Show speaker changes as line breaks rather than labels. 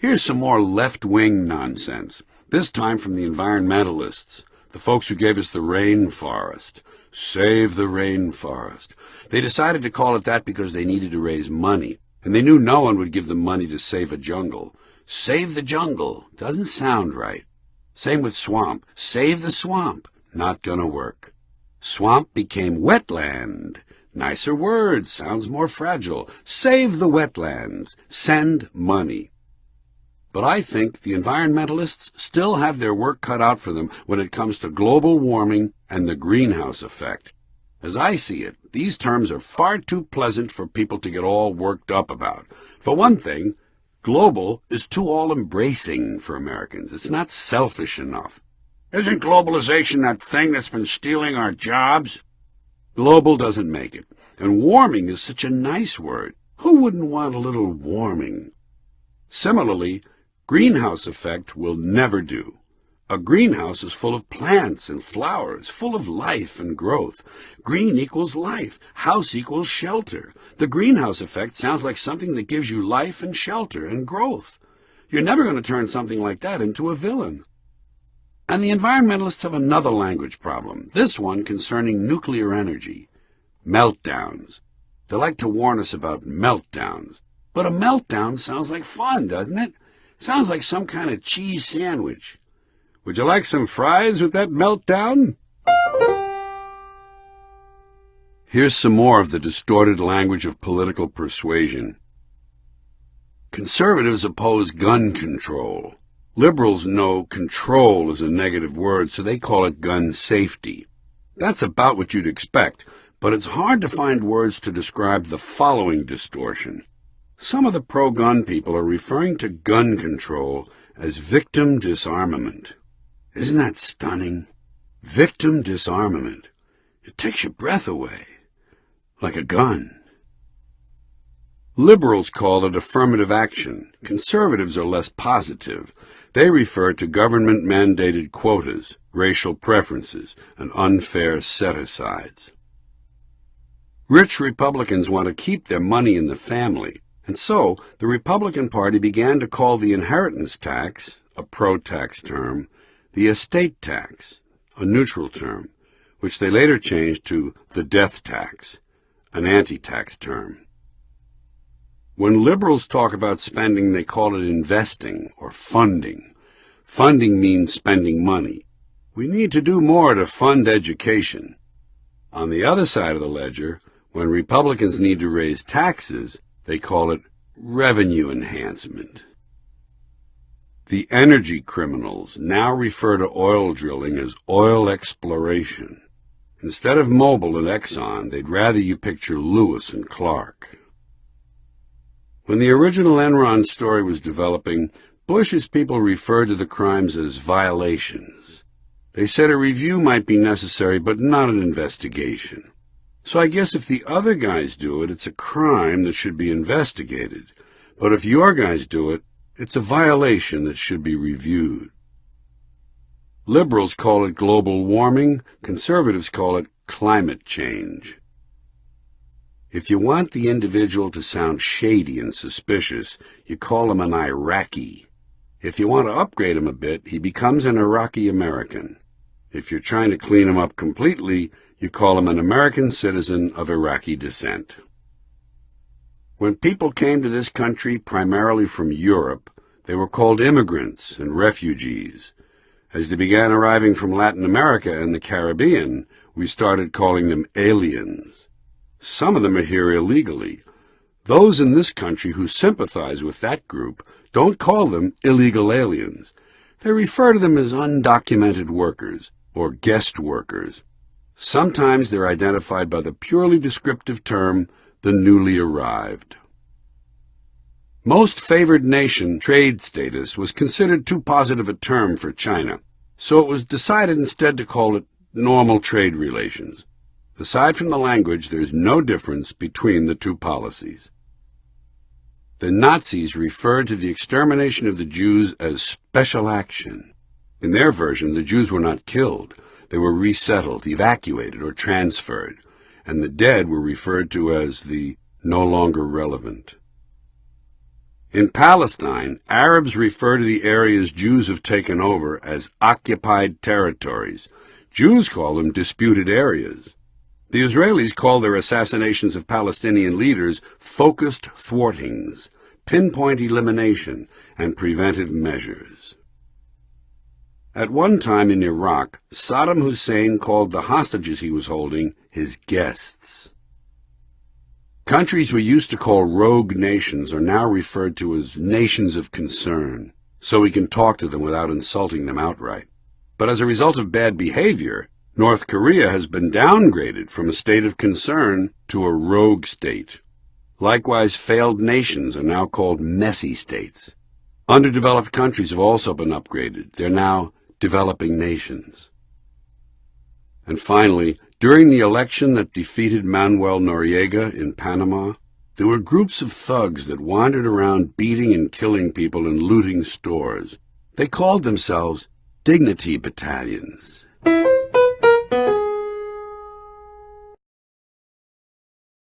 Here's some more left-wing nonsense, this time from the environmentalists, the folks who gave us the rainforest. Save the rainforest. They decided to call it that because they needed to raise money, and they knew no one would give them money to save a jungle. Save the jungle doesn't sound right. Same with swamp. Save the swamp. Not gonna work. Swamp became wetland. Nicer words, sounds more fragile. Save the wetlands. Send money. But I think the environmentalists still have their work cut out for them when it comes to global warming and the greenhouse effect. As I see it, these terms are far too pleasant for people to get all worked up about. For one thing, global is too all-embracing for Americans. It's not selfish enough. Isn't globalization that thing that's been stealing our jobs? Global doesn't make it. And warming is such a nice word. Who wouldn't want a little warming? Similarly, greenhouse effect will never do. A greenhouse is full of plants and flowers, full of life and growth. Green equals life. House equals shelter. The greenhouse effect sounds like something that gives you life and shelter and growth. You're never going to turn something like that into a villain. And the environmentalists have another language problem, this one concerning nuclear energy. Meltdowns. They like to warn us about meltdowns. But a meltdown sounds like fun, doesn't it? Sounds like some kind of cheese sandwich. Would you like some fries with that meltdown? Here's some more of the distorted language of political persuasion. Conservatives oppose gun control. Liberals know control is a negative word, so they call it gun safety. That's about what you'd expect, but it's hard to find words to describe the following distortion. Some of the pro-gun people are referring to gun control as victim disarmament. Isn't that stunning? Victim disarmament. It takes your breath away. Like a gun. Liberals call it affirmative action. Conservatives are less positive. They refer to government-mandated quotas, racial preferences, and unfair set-asides. Rich Republicans want to keep their money in the family. And so, the Republican Party began to call the inheritance tax, a pro-tax term, the estate tax, a neutral term, which they later changed to the death tax, an anti-tax term. When liberals talk about spending, they call it investing or funding. Funding means spending money. We need to do more to fund education. On the other side of the ledger, when Republicans need to raise taxes, they call it revenue enhancement. The energy criminals now refer to oil drilling as oil exploration. Instead of Mobil and Exxon, they'd rather you picture Lewis and Clark. When the original Enron story was developing, Bush's people referred to the crimes as violations. They said a review might be necessary, but not an investigation. So I guess if the other guys do it, it's a crime that should be investigated. But if your guys do it, it's a violation that should be reviewed. Liberals call it global warming. Conservatives call it climate change. If you want the individual to sound shady and suspicious, you call him an Iraqi. If you want to upgrade him a bit, he becomes an Iraqi American. If you're trying to clean him up completely, you call him an American citizen of Iraqi descent. When people came to this country primarily from Europe, they were called immigrants and refugees. As they began arriving from Latin America and the Caribbean, we started calling them aliens. Some of them are here illegally. Those in this country who sympathize with that group don't call them illegal aliens. They refer to them as undocumented workers or guest workers. Sometimes they're identified by the purely descriptive term, the newly arrived. Most favored nation trade status was considered too positive a term for China, so it was decided instead to call it normal trade relations. Aside from the language, there's no difference between the two policies. The Nazis referred to the extermination of the Jews as special action. In their version, the Jews were not killed. They were resettled, evacuated, or transferred, and the dead were referred to as the no longer relevant. In Palestine, Arabs refer to the areas Jews have taken over as occupied territories. Jews call them disputed areas. The Israelis call their assassinations of Palestinian leaders focused thwartings, pinpoint elimination, and preventive measures. At one time in Iraq, Saddam Hussein called the hostages he was holding his guests. Countries we used to call rogue nations are now referred to as nations of concern, so we can talk to them without insulting them outright. But as a result of bad behavior, North Korea has been downgraded from a state of concern to a rogue state. Likewise, failed nations are now called messy states. Underdeveloped countries have also been upgraded. They're now developing nations. And finally, during the election that defeated Manuel Noriega in Panama, there were groups of thugs that wandered around beating and killing people and looting stores. They called themselves dignity battalions.